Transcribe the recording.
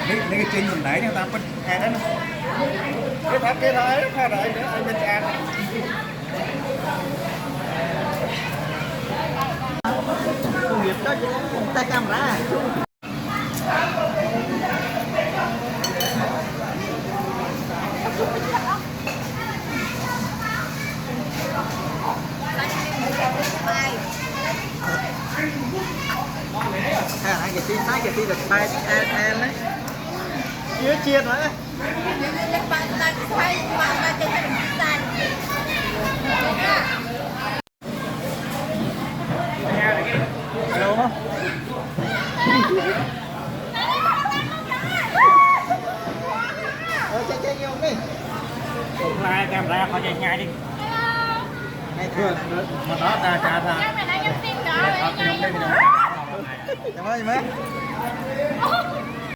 cái trên mình đẩy người ta có hai đó cái thắt cái đấy hai đấy nữa ở bên ăn công nghiệp đó tay camera hai cái được tay em đấy chưa chia nữa alo chơi nhiều đi lại camera khỏi chạy ngay đi này thường mà đó ta trả ra cảm ơn mấy